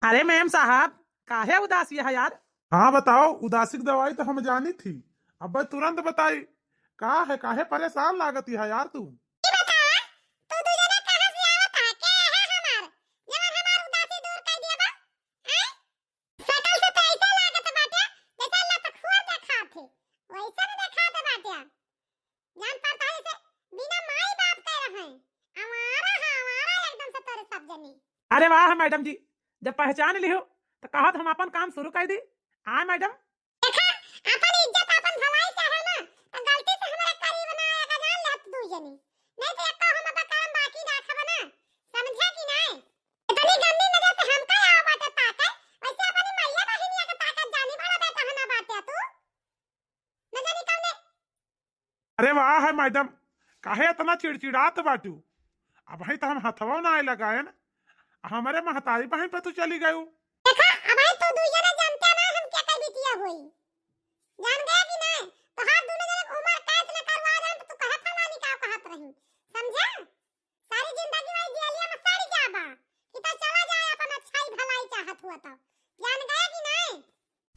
अरे मैम साहब, काहे उदासी है यार। हाँ बताओ, उदासी की दवाई तो हम जानी थी। अब भाई तुरंत बताई। का है, काहे परेशान लागती है यार तू। अरे वाह मैडम जी, जब पहचान लियो तो कहा हम अपन काम शुरू कर दी। हाँ मैडम। अरे वाह है मैडम, काहे इतना चिड़चिड़ात बाटू। अब भाई तो हम हथवा ना लगाए न, हमारे महतारी बहन पे तू चली गयू।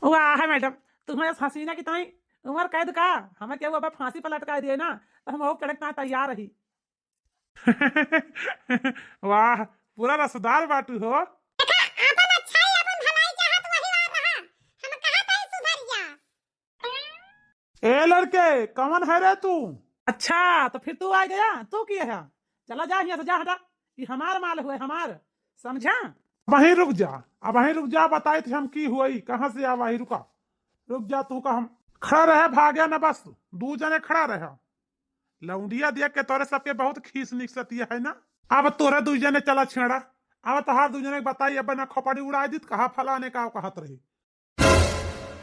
वाह है मैडम, तुम्हें हसीना की ताई उम्र कैद का हमें क्या अब फांसी पर लटका दिए ना, तो हम वो कड़कना तैयार रही। वाह, पूरा रसदार बाटू हो। ए लड़के, कौन है रे तू। अच्छा तो फिर तू आ गया, तू किया है। चला जा यहाँ से, जा हटा। ये हमार माल हुए हमार, समझा। वहीं रुक जा, अब वहीं रुक जा, बताई थी हम की हुई, कहाँ से आ वहीं रुका। रुक जा तू का, हम खड़ा रहे भाग्या न, बस दू जने खड़ा रहे। लौंडिया देख के तोरे सबके बहुत खीस निकसती है ना। अब तोरे दू जने चला छेड़ा। अब तोहार दू जने बताई, अब ना खोपड़ी उड़ा दी कहा फलाने का कहत रही।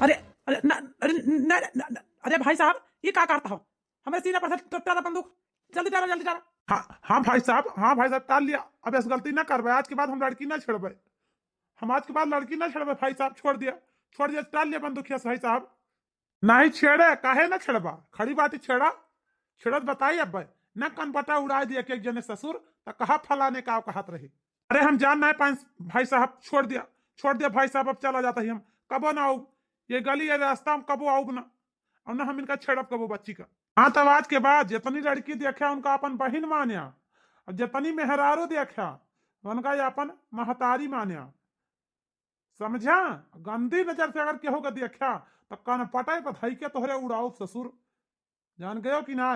अरे अरे न, अरे न, न, न, अरे भाई साहब, ये क्या करता हो। हमारे सीने पर से टारा बंदूक, जल्दी टारा जल्दी टारा। हाँ हाँ भाई साहब, हाँ भाई साहब, टाल लिया। अब ऐसी गलती ना करबे, आज के बाद हम लड़की ना छेड़बे। हम आज के बाद लड़की ना छेड़बे भाई साहब, छोड़ दिया, छोड़ दिया, टाल लिया बंदूकिया से भाई साहब। नहीं छेड़े, काहे ना छेड़बा, खड़ी बात छेड़ा। छेड़त बताई अब भाई, न कनपटा उड़ा दिया एक जने ससुर, तो कहा फलाने का कहत रही। अरे हम जान नहीं पाए भाई साहब, छोड़ दिया, छोड़ दिया भाई साहब, अब चला जाता ही हम। कबो ना आऊ ये गली ये रास्ता में, कबो आऊ ना। और ना हम इनका छेड़ब कबो बच्ची का। हाँ तब आज के बाद जितनी लड़की देखा उनका अपन बहन मान्या, और जितनी मेहरारू देखा उनका ये अपन महतारी मान्या, समझा। गंदी नजर से अगर केहू का देखा तो कन पटाई पथाई के तोहरे उड़ाओ ससुर, जान गयो कि ना।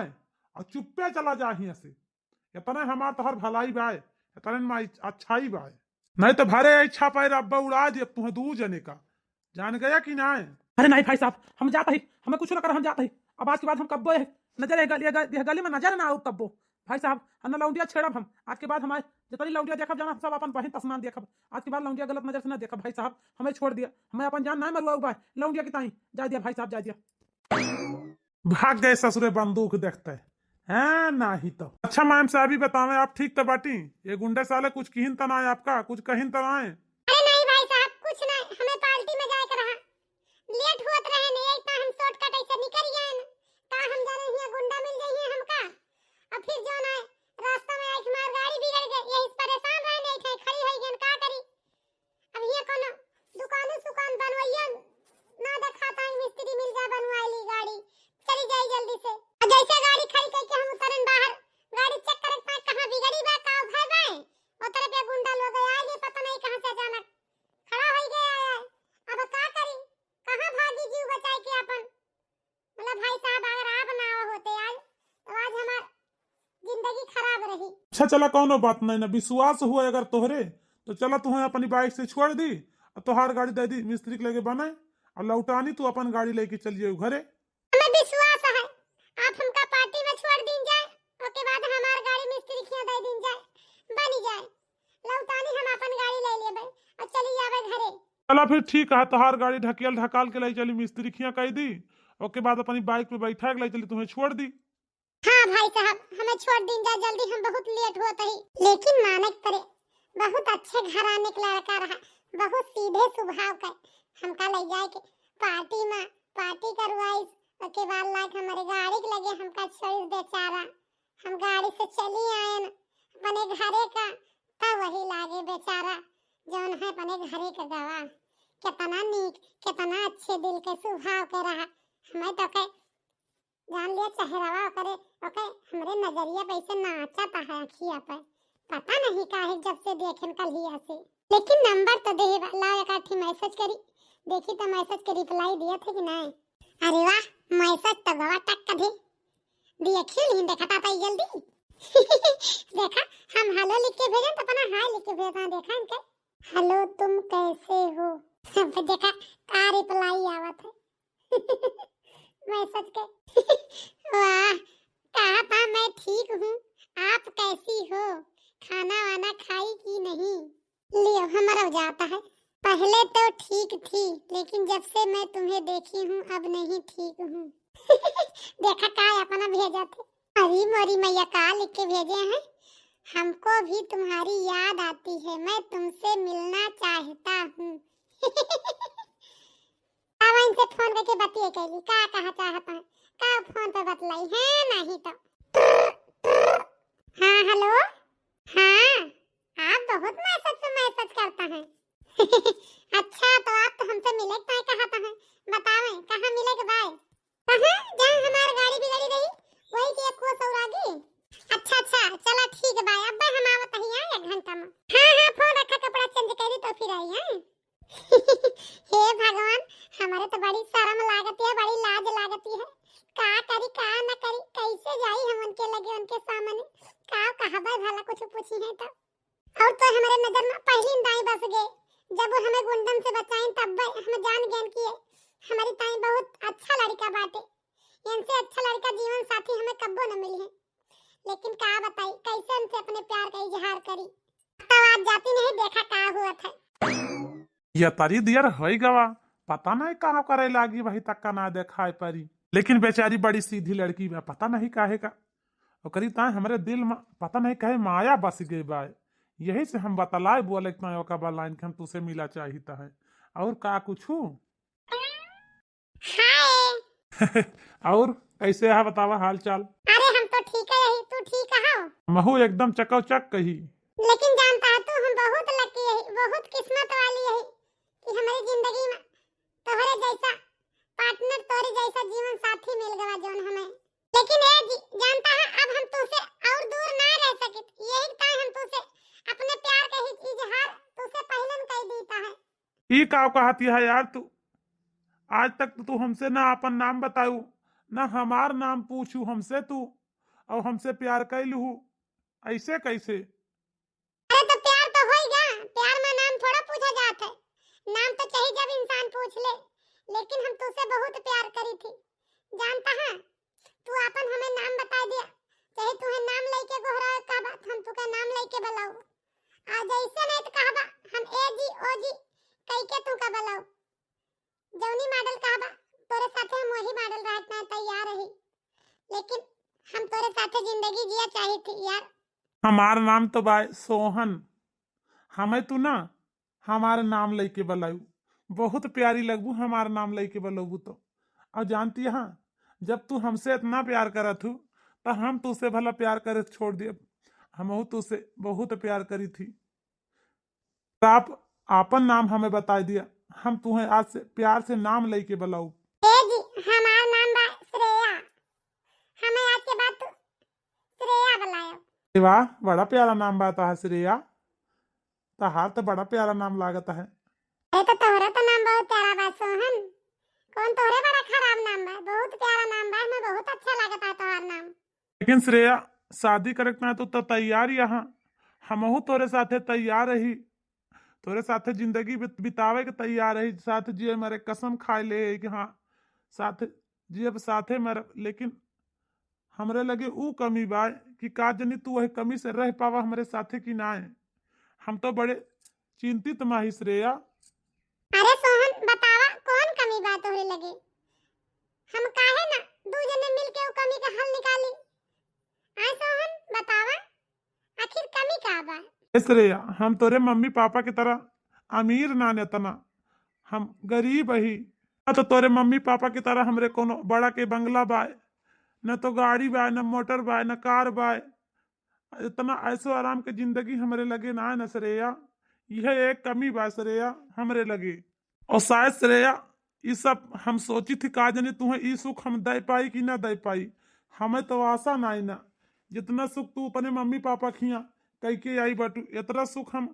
और चुप्पे चला जा हिया से, इतने हमार तोहर भलाई बाय, इतने में अच्छाई बाय। नहीं तो भरे इच्छा पाए रब्बा उड़ा दे तुम्हें दू जने का, जान गया कि ना। अरे नहीं भाई साहब, हम जाता ही, हमें कुछ ना कर, हम जाता ही। अब आज के बाद हम कब्बो नजर गली में नजर ना आओ कब्बो। भाई साहब हम लौंडिया छेड़ब, हम आज के बाद हमारे जितनी लौंडिया देखब जाना सब अपन बहन तस्मान देखब। आज के बाद लौंडिया गलत नजर से ना देखब भाई साहब, हमें छोड़ दिया, हमें अपन जान ना मरवा हुआ लौंडिया की ताई, जा दिया भाई साहब, जा दिया। भाग गए ससुरे बंदूक देखते हैं ना ही तो। अच्छा मैम साहब भी बतावे, आप ठीक तो बाटी। ये गुंडे साले कुछ कहिन तो ना है आपका, कुछ कहिन तो ना है। अच्छा चला, कौनो बात नहीं ना, विश्वास हुआ अगर तोहरे तो चला, तुम्हें अपनी बाइक से छोड़ दी और तोहार गाड़ी दे दी मिस्त्री के लेके बनाए, और लौटानी तू अपन गाड़ी लेके चलिए घरे। चला फिर ठीक है, तोहार गाड़ी ढकेल ढकाल के ले चली, मिस्त्री खिया कह दी, उसके बाद अपनी बाइक पे बैठा के ले चली, तुम्हें छोड़ दी। हाँ भाई साहब, हमें छोड़ दिन जा जल्दी, हम बहुत लेट होता ही। लेकिन मानक पड़े, बहुत अच्छे घराने का लड़का रहा, बहुत सीधे स्वभाव का। हमका ले जाए के पार्टी में पार्टी करवाई, उसके बाद लाइक हमारे गाड़ी के लगे हमका छोड़ बेचारा। हम गाड़ी से चली आए न अपने घरे का, तब वही लागे बेचारा जौन है अपने घरे का गवाह। कितना नीक, कितना अच्छे दिल के स्वभाव के रहा। हमें तो के जान लिया चेहरावा करे, ओके हमरे नजरिया पे ऐसे नाचता है अखिया पे। पता नहीं काहे जब से देखन कल ही से। लेकिन नंबर तो दे लाओ, एक आठी मैसेज करी देखी तो मैसेज के रिप्लाई दिया थे कि नहीं। अरे वाह, मैसेज तो गवा टक कर दे दिया। खेल ही देखा था जल्दी देखा हम हेलो लिख के भेजे तो अपना हाय लिख के भेजा। देखा इनके हेलो तुम कैसे हो सब देखा का रिप्लाई आवत है मैसेज के वाह, कहा था मैं ठीक हूँ, आप कैसी हो, खाना वाना खाई कि नहीं। लियो हमारा हो जाता है। पहले तो ठीक थी, लेकिन जब से मैं तुम्हें देखी हूँ अब नहीं ठीक हूँ देखा का अपना भेजा थे। अरे मोरी मैया का लिख के भेजे हैं। हमको भी तुम्हारी याद आती है, मैं तुमसे मिलना चाहता हूँ अब इनसे फोन करके बतिए कैली का कहा चाहता है का फोन पे बतलाई है नहीं तो। हाँ हेलो, हाँ आप बहुत मैसेज करता है अच्छा तो आप तो हमसे मिले तो कहा था है, बतावे कहाँ मिले के भाई। कहाँ जहाँ हमारी गाड़ी बिगड़ी रही वही के एक कोस और आगे। अच्छा चला ठीक है भाई, अब हम आवत ही हैं 1 घंटा में। हाँ फोन रखा, कपड़ा चेंज करी तो फिर आई हैं हे भगवान, हमारे तो बड़ी शर्म लागती है, बड़ी लाज लागती है। का करी का न करी, कैसे जाई हम उनके लगे उनके सामने का कहबे भला कुछ पूछी है तो। और तो हमारे नजर में पहली दाई बस गए, जब वो हमें गुंडन से बचाई तब हम जान गए कि हमारी ताई बहुत अच्छा लड़का बाटे, इनसे अच्छा लड़का जीवन साथी हमें कब्बो न मिली है। लेकिन का बताई कैसे उनसे अपने प्यार का इजहार करी। तो आज जाती नहीं देखा का हुआ था। ये तारी दियर होई गवा, पता नहीं कहाँ करे लागी वही तक का ना देखाए परी। लेकिन बेचारी बड़ी सीधी लड़की बा, पता नहीं काहे का ओकरी ताए हमरे दिल में पता नहीं कहे माया बस गई बा। यही से हम बतलाए बोले ओका लाइन के हम तुसे मिला चाहिता है। और का कुछ हाय और कैसे है बतावा हाल चाल। अरे हम तो ठीक है, तू ठीक है। महू एकदम चकाचक कही। लेकिन जानता है तू हम बहुत लकी है, बहुत किस्मत वाली है कि हमारी जिंदगी में तोहरे जैसा पार्टनर, तोहरे जैसा जीवन साथी मिल गया जोन हमें। लेकिन ए जी जानता है अब हम तुझसे और दूर ना रह सके, यही टाइम हम तुझसे अपने प्यार का इजहार तुझसे पहले कर देता है। ई का कहती है यार तू, आज तक तो तू हमसे ना अपन नाम बताऊ ना हमार नाम पूछू हमसे तू, और हमसे प्यार कैलू ऐसे कैसे। अरे तो प्यार तो होएगा, प्यार में नाम थोड़ा पूछा जाता है, नाम तो चाहिए जब इंसान पूछ ले। लेकिन हम तुझसे बहुत प्यार करी थी, जानता है तू अपन हमें नाम बता दिया, चाहे तुम्हें नाम लेके गोहरा का बात हम तुका नाम लेके बुलाओ। आज ऐसे नहीं तो कहबा हम ए जी ओ जी कह के तू का बुलाओ। जौनी मॉडल कहबा तोरे साथे हम वही मॉडल रहना तैयार रही, लेकिन हम तोरे साथे जिंदगी जिया चाही थी यार। हमार नाम तो बाय सोहन, हमें तू ना हमारे नाम लेके बुलाऊ, बहुत प्यारी लगबू हमार नाम लेके बुलाऊ तो। और जानती है जब तू हमसे इतना प्यार करत हूँ तो हम तुझसे भला प्यार करे छोड़ दिए, हम तुझसे बहुत प्यार करी थी। आप आपन नाम हमें बता दिया, हम तुम्हें आज से प्यार से नाम लेके बुलाऊ। ए जी हमारा नाम बा श्रेया, हमें आज के बाद तू श्रेया बुलायो। वाह बड़ा प्यारा नाम बाता है श्रेया, तहार तो बड़ा प्यारा नाम लागता है। अरे तो तोहरा तो नाम बहुत प्यारा बा सोहन, कौन तोहरे बड़ा खराब नाम बा, बहुत प्यारा नाम बा, हमें बहुत अच्छा लगता है तोहर नाम। लेकिन श्रेया शादी करे ना तो तैयार यहाँ, हमहू तोरे साथे तैयार रही, तोरे साथे जिंदगी बितावे के तैयार रही, साथ जिए मरे कसम खाए ले कि हाँ साथ जिए साथे मर। लेकिन हमरे लगे ऊ कमी बा कि का जनी तू वही कमी से रह पावा हमारे साथे की ना है। हम तो बड़े चिंतित माही श्रेया। अरे सोहन बतावा कौन कमी बा तोहरे लगे, हम काहे ना दू जने मिलके ऊ कमी का हल निकाली। आ सोहन बतावा आखिर कमी का बा। श्रेया हम तोरे मम्मी पापा की तरह अमीर ना नेतना, हम गरीब ही। तो तोरे मम्मी पापा की तरह हमरे कोनो बड़ा के बंगला बाय, न तो गाड़ी बाय, न मोटर बाय, न कार बाय। इतना ऐसो आराम के जिंदगी हमरे लगे ना है न श्रेया, यह एक कमी बा श्रेया हमरे लगे। और शायद श्रेया ये सब हम सोची थी का जाने तुम्हें ई सुख हम दे पाई कि ना दे पाई। हमें तो आशा नहीं ना, जितना सुख तू अपने मम्मी पापा खिया कह के आई बटू इतना सुख हम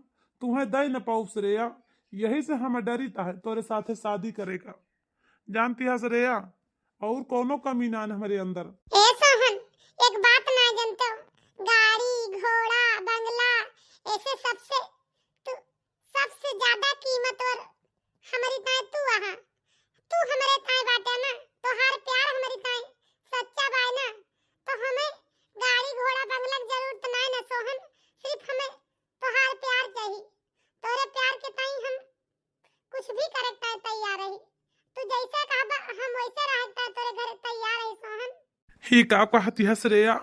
तुम्हें दे न पाऊ श्रेया। यही से हमें डरी है तोरे साथे शादी करेगा। जानती है श्रेया और कोनो कमी ना है हमारे अंदर। ए सोहन, एक बात ना जानते हो, गाड़ी घोड़ा बंगला ऐसे सबसे ज्यादा कीमतवर हमारी ताई तू आहा। तू हमारे ताई बाटे ना, तोहार प्यार हमारी ताई सच्चा बाय ना, तो हमें गाड़ी घोड़ा बंगला की जरूरत नहीं ना सोहन। सिर्फ हमें तोहार प्यार चाहिए। तोरे प्यार के ताई हम कुछ भी करता है तैयार रही। तू जैसा कहबा हम वैसे रहता तोरे घर तैयार है सोहन। ही का कहती है श्रेया,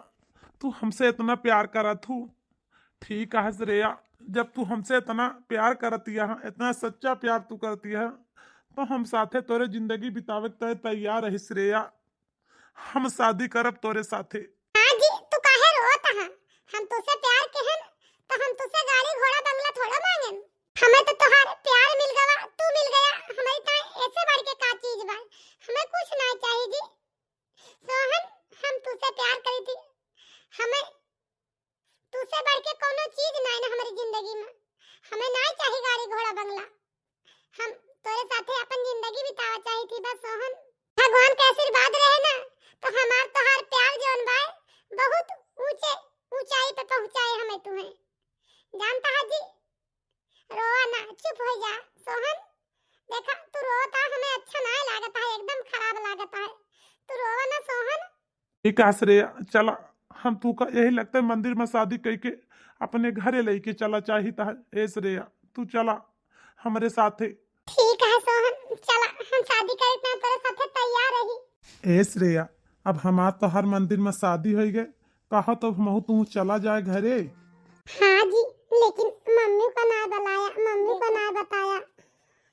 तू हमसे इतना प्यार करत हूँ। ठीक है श्रेया, जब तू हमसे इतना प्यार करती है, इतना सच्चा प्यार तू करती है, तो हम साथे तोरे जिंदगी बितावे के तैयार है श्रेया। हम शादी करब तोरे साथे। हाँ जी, तू काहे रोत है? हम तुझसे प्यार के हैं तो हम तुझसे गाड़ी घोड़ा बंगला थोड़ा मांगें। हमें तो तोहार प्यार मिल गया, तू मिल गया, हमारी ताई ऐसे बढ़ के का चीज बा। हमें कुछ ना चाहिए जी। सोहन, हम तुझसे प्यार करी थी, हमें तुझसे बढ़ के कोनो चीज नहीं ना हमारी जिंदगी में। हमें नहीं चाहिए गाड़ी घोड़ा बंगला, हम तोरे साथे अपन जिंदगी बितावा चाहिए थी बस सोहन। भगवान का आशीर्वाद रहे ना तो हमार तोहार प्यार जोन बा बहुत ऊंचाई पे पहुंचाए हमें तुम्हें। जानता है जी, रोआ ना, चुप हो जा सोहन। देखा तू रोता हमें अच्छा नहीं लागता है, एकदम खराब लागता है। तू रोवा ना सोहन। ठीक है श्रेया, चला हम तू का यही लगता है मंदिर में शादी करके अपने घरे लेके चला चाहिए है। ए श्रेया तू चला हमारे साथे। ठीक है सोहन, चला हम शादी करे ना तेरे साथे तैयार रही। ए श्रेया, अब हमार तो हर मंदिर में शादी हो गए, कहा तो हम तू चला जाए घरे। हाँ जी, लेकिन मम्मी को ना बुलाया, मम्मी को ना बताया,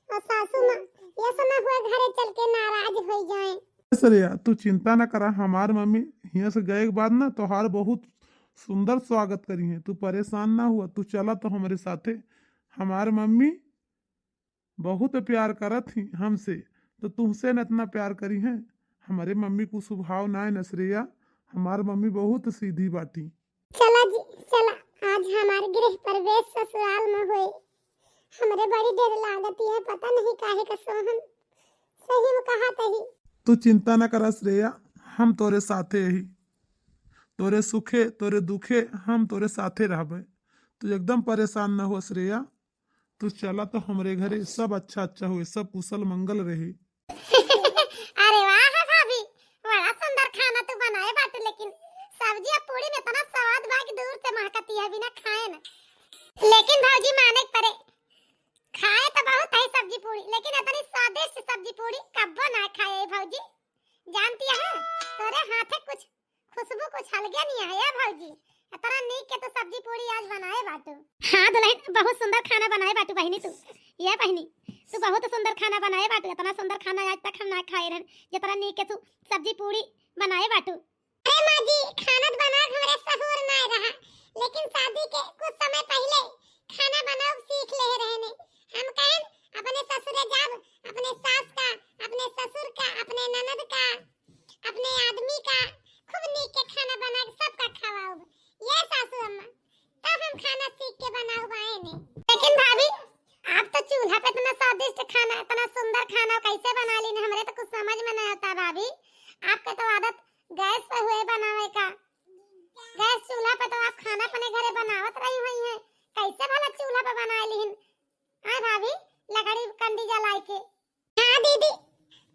और सासू माँ ये सुना हुआ घरे चल के नाराज हो जाए। श्रेया तू चिंता ना करा, हमार मम्मी यहाँ से गए के बाद ना तोहार बहुत सुंदर स्वागत करी है। तू परेशान ना हुआ, तू चला तो हमारे साथे। हमार मम्मी बहुत प्यार करत थी हमसे, तो तुमसे न इतना प्यार करी है। हमारे मम्मी को स्वभाव ना है न श्रेया, हमार मम्मी बहुत सीधी बाटी। चला जी चला, आज हमारे गृह प्रवेश ससुराल में हुए। हमरे बड़ी देर लागती है, पता नहीं काहे का सोहन। सही में कहा तही। तू चिंता ना करा श्रेया, हम तोरे साथे ही, तोरे सुखे तोरे दुखे हम तोरे साथे रहबे। तू एकदम परेशान ना हो श्रेया, तू चला तो हमरे घरे सब अच्छा हुए, सब कुशल मंगल रहे। अरे वाह भाभी, बड़ा सुंदर खाना तू बनाए बाटू, लेकिन सब्जी और पूरी में इतना स्वाद बा कि दूर से महकती है बिना खाए ना। लेकिन भौजी माने पड़े, खाए तो बहुत है सब्जी पूरी, लेकिन इतनी स्वादिष्ट सब्जी पूरी कब्बो ना खाए भौजी। जानती है तोरे हाथे कुछ खुशबू कुछ अलगे नहीं है भौजी। इतना नीक के तो सब्जी पूरी आज बनाए बाटू। हाँ दुल्हन, बहुत सुंदर खाना बनाए बाटू बहनी तू। ये बहनी तू बहुत सुंदर खाना बनाए बाटू, इतना सुंदर खाना आज तक हम ना खाए रहन जितना नीक के तू सब्जी पूरी बनाए बाटू। अरे माँ जी, खाना बना हमरे सहूर ना रहा, लेकिन शादी के कुछ समय पहले खाना बनाओ सीख ले रहने। हम कहें अपने ससुर जाब, अपने सास का, अपने ससुर का, अपने ननद का, अपने आदमी का खूब नीक के खाना बना के सबका खवाओ। ये सासू अम्मा, तब हम खाना सीख के बनाओ बाए ने। लेकिन भाभी आप तो चूल्हा पे इतना स्वादिष्ट खाना, इतना सुंदर खाना कैसे बना ली ना, हमरे तो कुछ समझ में नहीं आता भाभी। आपके तो आदत गैस पे हुए बनावे का, गैस चूल्हा पे तो आप खाना अपने घरे बनावत रही हुई हैं, कैसे भला चूल्हा पे बना लीन? हाँ भाभी, लकड़ी कंडी जलाई के। हाँ दीदी,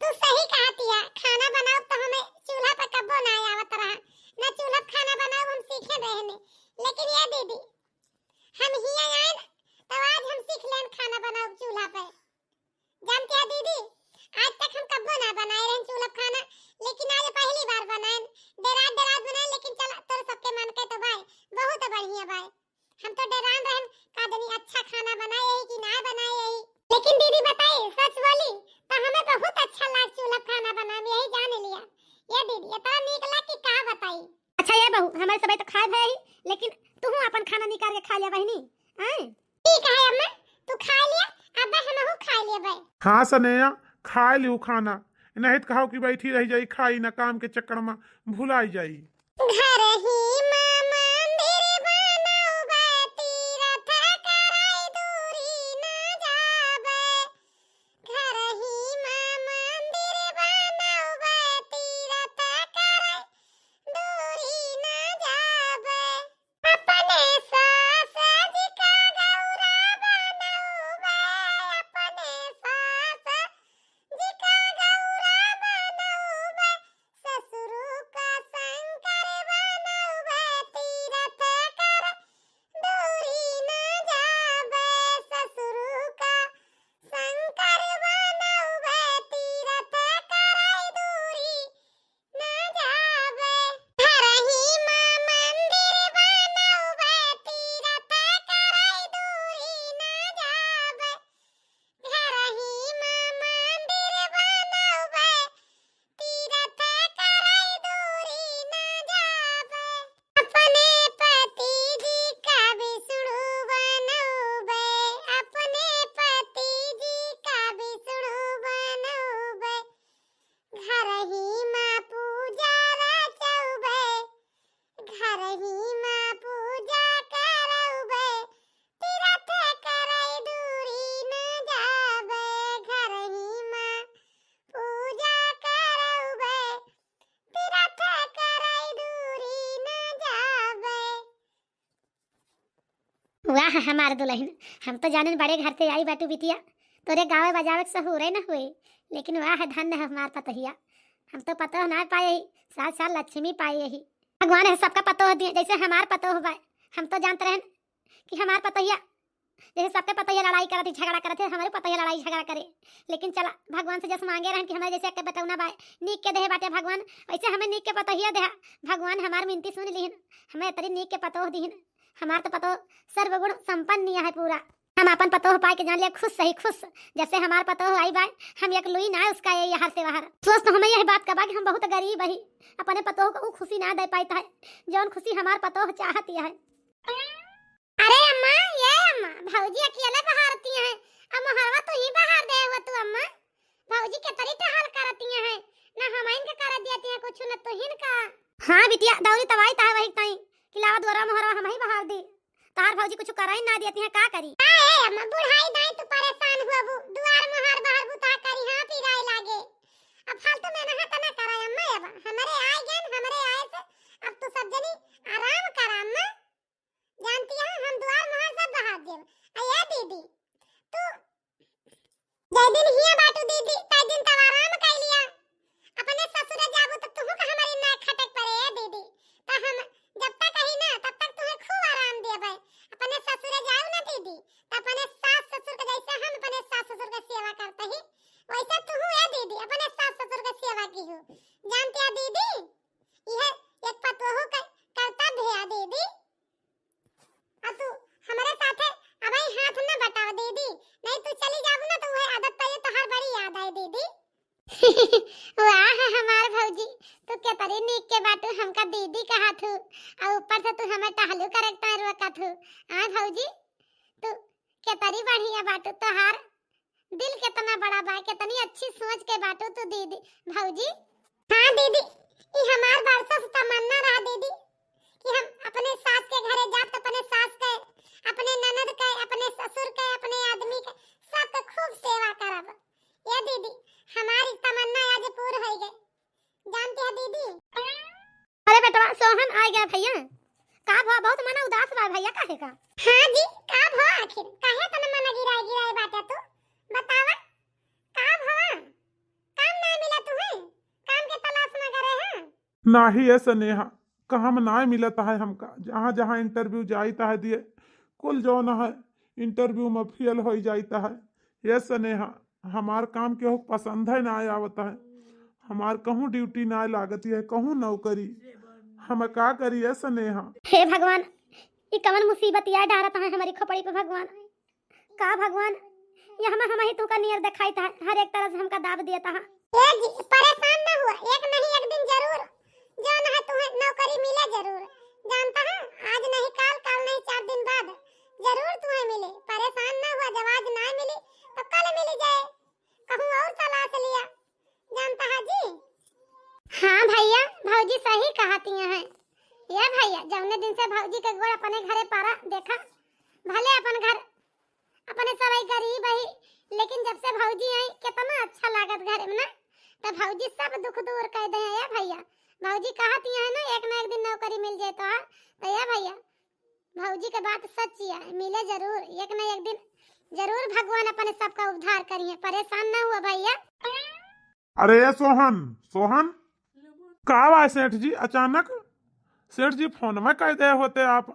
तू सही कहती है, खाना बनाओ तो हमें चूल्हा पे कब्बो ना आवत रहा ना, चूल्हा पे खाना बनाओ हम सीखे रहने। लेकिन ये दीदी, हम ही आए ना तो आज हम सीख लें खाना बनाओ चूल्हा पे। जानती है दीदी, आज तक हम कब्बो ना बनाए रहे चूल्हा पे खाना, लेकिन आज पहली बार बनाए। डरात बनाए, लेकिन चला तोर सबके मन के तो भाई बहुत बढ़िया भाई। हम तो डरान रहन का दनी अच्छा खाना बनाए है कि ना बनाए है। लेकिन दीदी बताइए, सच बोली तो हमें बहुत अच्छा लाग चूल्हा खाना बनाने, यही जान लिया। ये दीदी इतना नीक लग कि का बताई। अच्छा ये बहू, हमारे सब तो खाए भाई, लेकिन तू अपन खाना निकाल के खा ले बहनी। हां ठीक है अम्मा, तू खा लिया, अब हमहू खा लिए भाई। हाँ सनेया, खा लियो खाना, नहीं तो कहो कि बैठी रह जाई खाई ना, काम के चक्कर में भुलाई जाई। घर ही मां मंदिर बनौबे, तीरथ कराई दूरी न जाबे। घर ही मां मंदिर बनौबे, तीरथ कराई दूरी न जाबे। अपने सास जी का गौरा बनौबे, अपने सास जी का गौरा बनौबे, ससुर का शंकर बनौबे, तीरथ कर दूरी न जाबे। ससुर का शंकर बनौबे, तीरथ कराई दूरी न जाबे। घर ही मां मंदिर बनौबे, तीरथ कराई दूरी न जाबे। घर ही मां मंदिर बनौबे, तीरथ कराई दूरी न जाबे। अपने पति जी का विष्णु बनौबे, अपने पति जी का विष्णु बनौबे। घर ही मां पूजा रचौबे, घर ही मां पूजा करौबे, तीरथ कराई दूरी न जाबे। घर ही मां पूजा करौबे, तीरथ कराई दूरी न जाबे। वाह हमार दुल्हन, हम तो जाने बड़े घर से आई बाटू बिटिया, तोरे गावे बजावे के सहूरे न हुए, लेकिन वाह धन्य है हमार पतहिया। हम तो पतो ना पाए, साथ साथ लक्ष्मी पाई यही। भगवान है सबका पतो दिए, जैसे हमार पतो हो पाए। हम तो जानते रहन कि हमार पतहिया जैसे सबके पतहिया लड़ाई करते झगड़ा करते, हमारे पतहिया लड़ाई झगड़ा करे। लेकिन चला भगवान से जैसे मांगे रहन कि हमें जैसे के बताऊना बाय नीक के देहे बाटे भगवान, वैसे हमें नीक के पतहिया देहा भगवान। हमार मिनती सुन लीहन, हमें इतनी नीक के पतो दीहन। हमार तो पतो सर्वगुण संपन्न है पूरा। हम अपन पतो हो पाए के जान लिया खुश सही खुश, जैसे हमार पतो हो आई बाय हम एक लुई ना उसका ये यहाँ से बाहर। सोच तो हमें यही बात का बा कि हम बहुत गरीब ही, अपने पतो को खुशी ना दे पाता है जौन खुशी हमार पतो चाहती है। अरे अम्मा, ये अम्मा भौजी अकेले बहारती हैं, अब मोहरवा तो ही बहार दे हुआ तू अम्मा। भौजी के तरी टहल करती हैं, ना हम इनके कर देती हैं कुछ न तो हिनका। हां बिटिया दौरी तवाई ता वही ताई किलावा द्वारा मोहरवा हम ही बहार दी, तार भौजी कुछ कराई ना देती हैं का करी। ए अम्मा बुढ़ाई दाई तू परेशान हुआ बु, दुआर मोहर बाहर बुता करी हां पिराई लागे। अब फालतू में ना तना कराय अम्मा, अब हमरे आए गन हमरे आए से अब तू सब जनी आराम कर अम्मा। जानती है हम द्वार मोहर सब बहार देव। अया दीदी तू जय दिन हिया बाटू दीदी तय दिन तब आराम कर लिया, अपने ससुर जाबू तो तुहू का हमारी ना खटक पड़े है दीदी। तो हम जब तक कही ना तब तक तुम्हें खूब आराम देबे। अपने ससुर जाऊ ना दीदी तो अपने सास ससुर के जैसे हम अपने सास ससुर का सेवा करते ही वैसे तुहू है दीदी अपने सास ससुर का सेवा की हो। जानती है दीदी यह एक पतोहू का कर्तव्य है दीदी। अब तू हमारे साथ है अब ही हाथ न बटाव दीदी, नहीं तू चली जाबू ना तो वह आदत पे तो हर बड़ी याद आए दीदी। वाह हमार भौजी तू के तरी नीक के बाटू हमका दीदी कहा थू और ऊपर से तू हमें टहलू करता रोका थू। हां भौजी तू के तरी बढ़िया बाटू, तोहार दिल कितना बड़ा बा, कितनी अच्छी सोच के बाटू तू दीदी भौजी। हां दीदी ई हमार बरसों से तमन्ना रहा दीदी कि हम अपने सास के घरे जाब तो अपने सास के अपने ननद के अपने ससुर के अपने आदमी के सबके खूब सेवा करब। ये दीदी हमारी तमन्ना आज पूरी हो गई, जानती है दीदी। अरे बेटा सोहन आ गया भैया, का भा बहुत मना उदास बा भैया काहे का। हां जी का भा आखिर काहे तन मन गिराई बाटा तू बतावा का भवा, काम ना मिला तुम्हें, काम के तलाश में करे हैं। नाही है स्नेहा, कहाँ में ना मिलता है हमका, जहाँ जहाँ इंटरव्यू जाता है दिए कुल जो न है इंटरव्यू में फेल हो जाता है। ये स्नेहा हमार काम केहू पसंद है ना आवता है, हमार कहूँ ड्यूटी ना लागती है कहूँ नौकरी, हम का करिए स्नेहा। हे भगवान ये कवन मुसीबत या डारत है हमारी खोपड़ी पे भगवान। का भगवान ये हम ही तू का नियर दिखाई था, हर एक तरह से हमका दाब देता है। ए जी परेशान ना हुआ, एक नहीं एक दिन जरूर जो न है तुम्हें नौकरी मिले जरूर, जानता है आज नहीं काल काल नहीं 4 दिन बाद जरूर तुम्हें मिले। परेशान ना हुआ, जब आज दिन से भौजी के गोड़ अपने घरे पारा देखा, भले अपन घर अपने सवाई गरीब है, लेकिन जब से भौजी आई कितना अच्छा लागत घर में ना। तो भौजी सब दुख दूर कर दे या भैया। भौजी कहती है ना एक दिन नौकरी मिल जाए तो या भैया भौजी के बात सच्ची है, मिले जरूर एक न एक दिन, जरूर भगवान अपने सबका उद्धार करिए, परेशान ना हुआ भैया। अरे सोहन सोहन का हुआ सेठ जी अचानक? सेठ जी फोन में कह दे होते आप,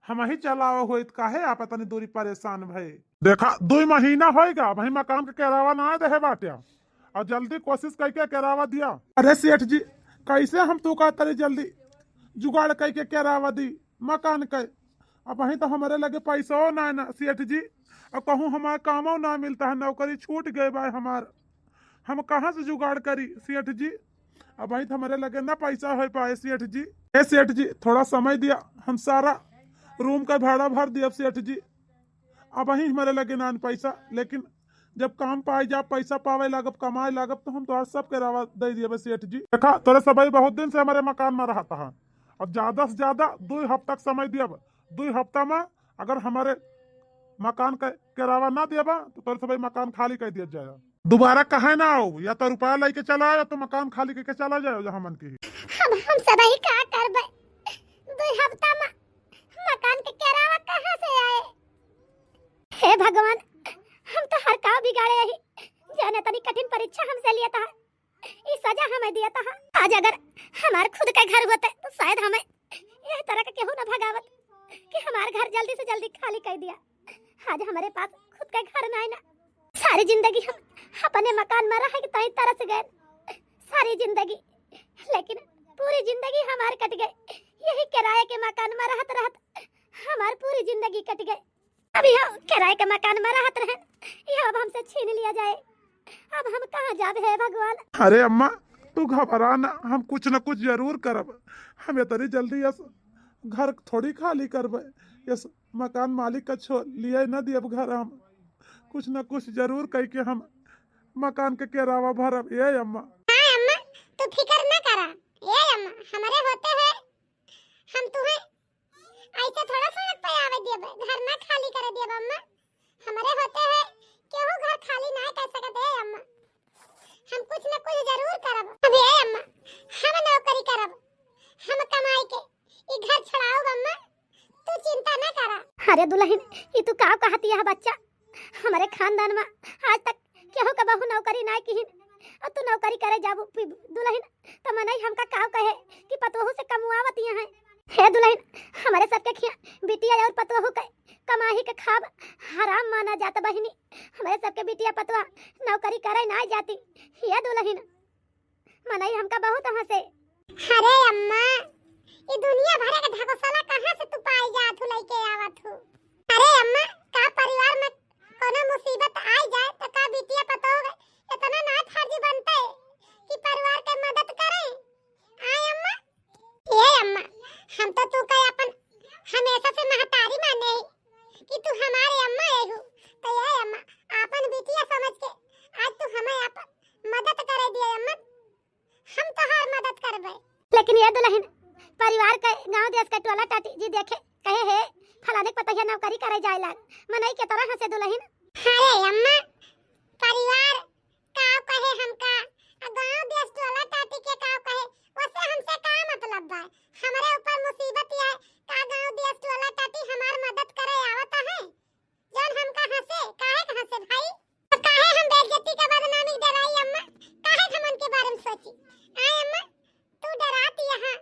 हम ही चलाओ हो काहे आप इतनी दूरी परेशान भई? देखा 2 महीना होएगा वही मकान के किराया ना दे बाटे और जल्दी कोशिश करके किराया दिया। अरे सेठ जी कैसे हम तू का तरी जल्दी जुगाड़ करके किराया दी मकान के? अब वही तो हमारे लगे पैसा ना सेठ जी, और कहूँ हमारे कामों ना मिलता है, नौकरी छूट गए भाई हमार, हम कहाँ से जुगाड़ करी सेठ जी? अब वही तो हमारे लगे ना पैसा हो पाए सेठ जी। ए सेठ जी थोड़ा समय दिया, हम सारा रूम का भाड़ा भर दिया सेठ जी। अब वही हमारे लगे ना पैसा, लेकिन जब काम पाए जा पैसा पावे लागब कमाए लागब तो हम तो सब किराया दे दिए सेठ जी। देखा तोरे सब बहुत दिन से हमारे मकान में रहता है, और ज्यादा से ज्यादा 2 हफ्ता समय दिया, 2 हफ्ता में अगर हमारे मकान का किराया ना दिया तो तोरे सब मकान खाली कर दिया जाएगा। दोबारा कहे ना आओ, या तो रुपया लेके चला या तो मकान खाली करके चला जाओ जहाँ मन की। हम सब ही का करबे, 2 हफ्ता में मकान के किराया कहां से आए? हे भगवान, हम तो हर काम बिगाड़े ही, जाने तनी कठिन परीक्षा हमसे लिया था, ये सजा हमें दिया था। आज अगर हमारे खुद का घर होते तो शायद हमें यह तरह का केहू न भगावत कि हमारे घर जल्दी से जल्दी खाली कर दिया। आज हमारे पास खुद का घर नहीं ना, सारी जिंदगी हम अपने मकान में रह के तई तरस गए, सारी जिंदगी, लेकिन पूरी जिंदगी हमारी कट गई, यही किराए के मकान में रहत रहत हमारी पूरी जिंदगी कट गई। अभी हम किराए के मकान में रहत रहे, यह अब हमसे छीन लिया जाए, अब हम कहाँ जाबे है भगवान? अरे अम्मा तू घबरा ना, हम कुछ न कुछ जरूर करब, हम इतनी जल्दी यस घर थोड़ी खाली करब, यस मकान मालिक का छो लिए न दियब घर, हम कुछ न कुछ जरूर करके हम मकान के किराया भरब। ये अम्मा। हां अम्मा तू फिकर न करा, ये अम्मा हमारे होते हैं हम तुम्हें ऐसे थोड़ा सड़क पे आवे देब, घर ना खाली करे देब अम्मा, हमारे होते हैं केहू घर खाली ना कर सकते है अम्मा, हम कुछ न कुछ जरूर करब। अब ये अम्मा हम नौकरी करब, हम कमाई के ई घर छड़ाओ अम्मा, तू चिंता न करा। अरे दुल्हन ये तू का कहती है बच्चा, हमारे खानदान में आज तक केहू का बहू नौकरी ना की, और तू नौकरी करे जाबू दुल्हन तो मनई हमका का कहे कि पतोहू से कमुआवती है। हे दुल्हन हमारे सबके खिया बिटिया और पतोहू के कमाही के खाब हराम माना जाता बहिनी, हमारे सबके बिटिया पतवा नौकरी करे ना जाती, ये दुल्हन मनई हमका बहुत हंसे। अरे अम्मा ये दुनिया भर के ढकोसला कहां से तू पाई जात हो लेके आवत हो? अरे अम्मा का परिवार में कोनो मुसीबत आ जाए तो का बिटिया पतो हो इतना ना फर्ज बनते कि परिवार के मदद करे। आय अम्मा ये अम्मा हम तो तू का अपन हमेशा से महतारी माने कि तू हमारे अम्मा है हो, तो ये अम्मा अपन बिटिया समझ के आज तू हमें अपन मदद करे दिए अम्मा, हम तो हर मदद करबे। लेकिन ये दुल्हन परिवार के गांव देश के टोला टाटी जी देखे कहे है फलाने के पतैया नौकरी करे जाए लाग, मनई के तरह हंसे दुल्हन। अरे अम्मा परिवार का कहे हमका, गांव देश टोला टाटी के का कहे उससे हमसे का मतलब बा? हमारे ऊपर मुसीबत है का गांव देश टोला टाटी हमार मदद करे आवता है, जौन हमका हंसे काहे का हंसे भाई? तो काहे हम बेइज्जती के बदनामी डराई अम्मा, काहे हम उनके बारे में सोची? आय अम्मा तू डराती है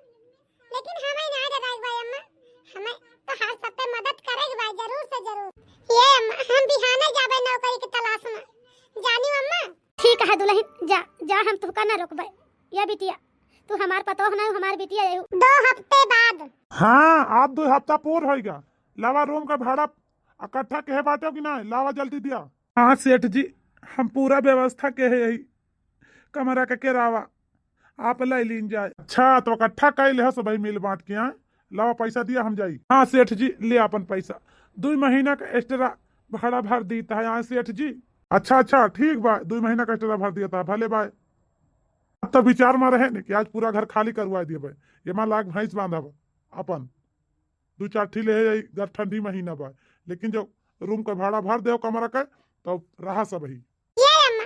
लेकिन हमें ना डराई भाई अम्मा, हमें तो हर सब पे मदद करेगी भाई जरूर से जरूर। ये अम्मा हम बिहाने जाबे नौकरी की तलाश में, जानी अम्मा? ठीक है दुल्हन जा जा, हम तुका ना रोकबे। ये बिटिया तू हमार पतो ना हमार बिटिया है 2 हफ्ते बाद। हाँ आप 2 हफ्ता पूर होएगा, लावा रूम का भाड़ा इकट्ठा कहे बाटे कि ना, लावा जल्दी दिया। हाँ सेठ जी हम पूरा व्यवस्था के है यही कमरा का किराया आप ले लीन जाए। अच्छा तो इकट्ठा कर ले सब मिल बांट के आए, लावा पैसा दिया हम जाई। हाँ सेठ जी ले अपन पैसा, 2 महीना का एक्स्ट्रा भाड़ा भर देता है यहाँ सेठ जी। अच्छा ठीक बा, 2 महीना का एक्स्ट्रा भर दिया था, भले बाय। अब तो विचार में रहे न कि आज पूरा घर खाली करवा दिए भाई, ये मां लाख भैंस बांधब अपन। 2-4 ठी ले जाई ठंडी महीना बा, लेकिन जब रूम का भाड़ा भर दे कमरा के तो रहा सब ही। ये अम्मा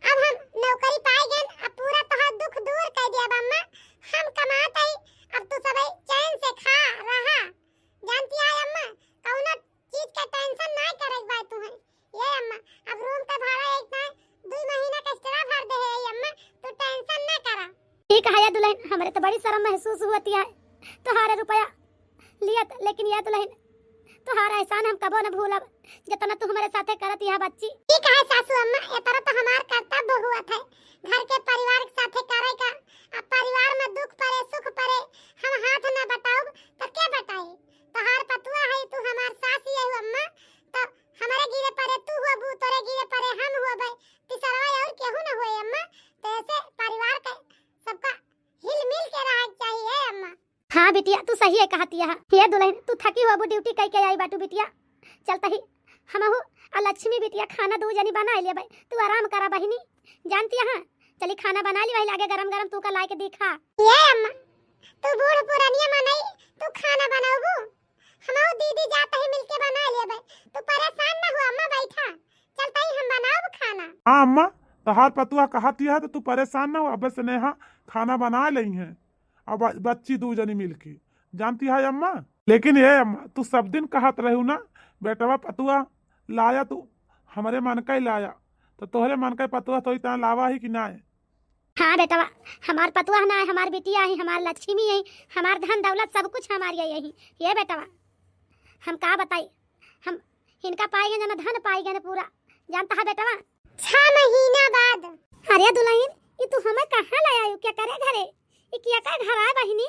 अब हम नौकरी पाई गए, अब पूरा तोहार दुख दूर कर दिया अम्मा। हम कमात ही अब तू सब चैन से खा रहा, जानती है अम्मा, कौनो चीज का टेंशन ना करे बा तू है। ये अम्मा अब रूम का भाड़ा एक ना 2 महीना का एक्स्ट्रा भर दे है अम्मा, तू टेंशन ना करा। ठीक है दुल्हन, हमरे तो बड़ी शर्म महसूस होती है तोहारे रुपया लियत, लेकिन ये दुल्हन तोहारा एहसान हम कबो न भूलब जितना तू हमारे साथे करत यह बच्ची। ठीक है सासू अम्मा, ये तरह तो हमार कर्तव्य हुआ था घर के परिवार के साथे करे का। अब परिवार में दुख पड़े सुख पड़े हम हाथ न बटाओ तो क्या बताए। तोहार पतुआ है तू हमार सास ही है अम्मा, तो हमारे गिरे पड़े तू हो बू, तोरे गिरे पड़े हम हो भाई, तीसरा और केहू न होए अम्मा। तो ऐसे परिवार के सबका हिल मिल के रहना चाहिए अम्मा। हाँ बिटिया तू सही है कहती है। ये दुल्हन तू थकी हो ड्यूटी कई के आई बाटू बिटिया, चलता ही हमहु और लक्ष्मी बिटिया खाना 2 जनी बना लिया भाई, तू आराम करा बहिनी, जानती है। चली खाना बना ली भाई, लागे गरम गरम तू का ला के दिखा। ये अम्मा तू बूढ़ पुरानिया मनाई, तू खाना बनाओ, हमहु दीदी जाते ही मिलके बना लिया भाई, तू परेशान ना हो अम्मा, बैठा चलता ही हम बनाओ खाना। हाँ अम्मा, तहार पतुआ कहती है तो तू परेशान ना हो, अब से नेहा खाना बना ली है, अब बच्ची 2 जनी मिलके, जानती है अम्मा। लेकिन ये अम्मा तू सब दिन कहत रहू ना बेटवा पतुआ लाया, तू हमारे मन का ही लाया, तो तोहरे मन का पतुआ तो इतना लावा ही कि ना है। हाँ बेटवा हमार पतुआ ना है, हमार बिटिया है, हमार लक्ष्मी है, हमार धन दौलत सब कुछ हमारी यही। ये बेटवा हम का बताई, हम इनका पाएंगे ना धन पाएंगे ना पूरा, जानता है बेटवा। 6 महीना बाद। अरे दुल्हन ये तू हमें कहाँ लाया आयु, क्या करे घरे, ये किया का घर आए बहिनी,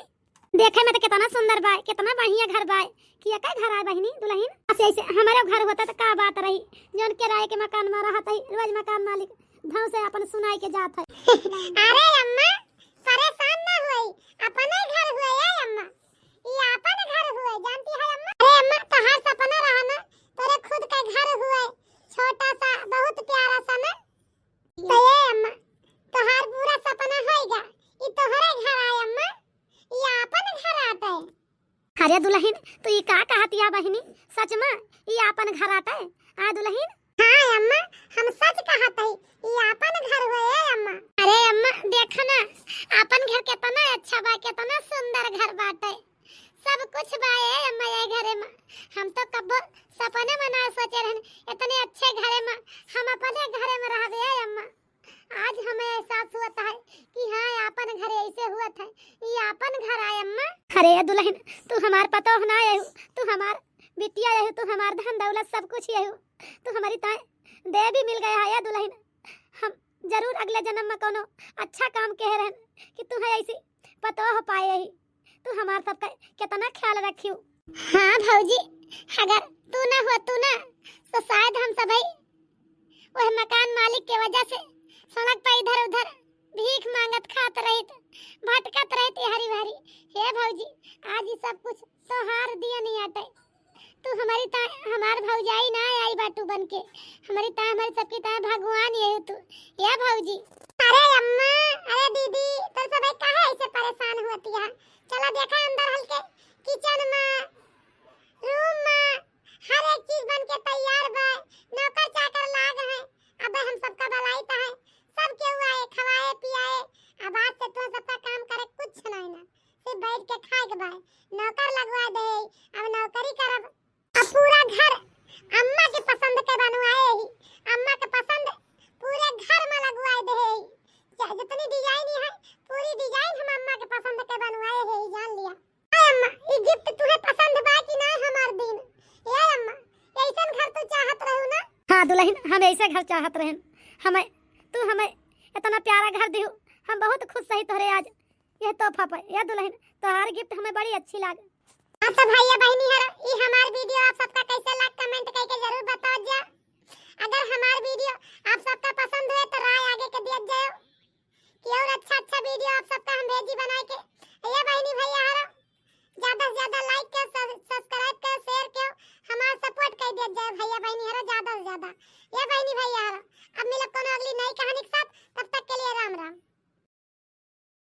देखे में तो कितना सुंदर बा, कितना बढ़िया घर बा, किया का घर आए बहिनी दुल्हन। ऐसे ऐसे हमारे घर होता तो का बात रही, जोन किराए के मकान में रहत है, रोज मकान मालिक भाव से अपन सुनाई के जात है। अरे अम्मा परेशान ना होई, अपने घर हुए है अम्मा, ये अपन घर हुए, जानती है अम्मा। अरे अम्मा तोहार सपना रहा ना, तेरे खुद का घर हुए छोटा सा बहुत प्यारा सा ना, तो ये अम्मा तोहार पूरा सपना होएगा, ये तोहरे घर आए अम्मा, ये अपन घर आता है। अरे दुल्हन तू ये का कहती है बहिनी, सच में ये अपन घर आता है आ दुल्हन। हाँ अम्मा हम सच कहत है, ये अपन घर है अम्मा। अरे अम्मा देख ना अपन घर कितना अच्छा बा, कितना सुंदर घर बाटे, सब कुछ बा है अम्मा ये घरे में। हम तो कब सपने में ना सोचे रहन इतने अच्छे घरे में हम अपने घरे में रह गए अम्मा। आज हमें एहसास हुआ है कि हाँ अपन घर ऐसे हुआ था, ये अपन घर आए अम्मा। अरे दुल्हन तू हमार पतो ना है, तू हमार बिटिया है, तू हमार धन दौलत सब कुछ है, तू हमारी ताए दे भी मिल गया है दुल्हन। हम जरूर अगले जन्म में कोनो अच्छा काम कह रहे कि तू है ऐसी पतो हो पाए ही, तू हमार सबका कितना ख्याल रखियो। हाँ भौजी अगर तू ना हो तू ना तो शायद हम सब वह मकान मालिक के वजह से सड़क पर इधर उधर भीख मांगत खात रहित, भटकत रहती हरी भरी। हे भौजी आज ये सब कुछ तोहार दिया नहीं आते, तू हमारी ता हमार भौजाई ना आई बाटू बनके, हमारी ता हमारी सबकी ता भगवान ये तू ये भौजी। अरे अम्मा अरे दीदी तो सब काहे ऐसे परेशान होती है, चला देखा अंदर हल्के किचन में रूम में हर एक चीज बनके तैयार बा, नौकर चाकर लाग है, अब हम सबका भलाई ता है, सब के हुआ है खवाए पियाए, अब आज से तू सबका काम करे कुछ नहीं ना, सिर्फ बैठ के खाए के भाई, नौकर लगवा दे, अब नौकरी करब, अब पूरा घर अम्मा के पसंद के बनवाए ही, अम्मा के पसंद पूरे घर में लगवा दे, जितनी डिजाइन है पूरी डिजाइन हम अम्मा के पसंद के बनवाए है, जान लिया। अम्मा ये गिफ्ट तुम्हें पसंद बा कि ना हमार दिन, ये अम्मा ऐसा घर तो चाहत रहू ना। हाँ दुल्हन हम ऐसे घर चाहत रहन, हमें तू हमें इतना प्यारा घर दियो, हम बहुत खुश सही तोहरे आज ये तोहफा पर, ये दुल्हन तोहार गिफ्ट हमें बड़ी अच्छी लागे। हां तो भैया बहनी हर ये हमार वीडियो आप सबका कैसे लगा कमेंट करके जरूर बताओ जा। अगर हमार वीडियो आप सबका पसंद हुए तो राय आगे के दिया जाओ कि और अच्छा वीडियो आप सबका हम भेजी बना के। ये बहनी भैया हर ज्यादा से ज्यादा लाइक कर, सब्सक्राइब कर, शेयर कर, हमारा सपोर्ट कर दिया जाए भैया बहनी हर ज्यादा से ज्यादा। ये बहनी भैया हर अब मिलो कोनो अगली नई कहानी के साथ, तब तक के लिए राम राम।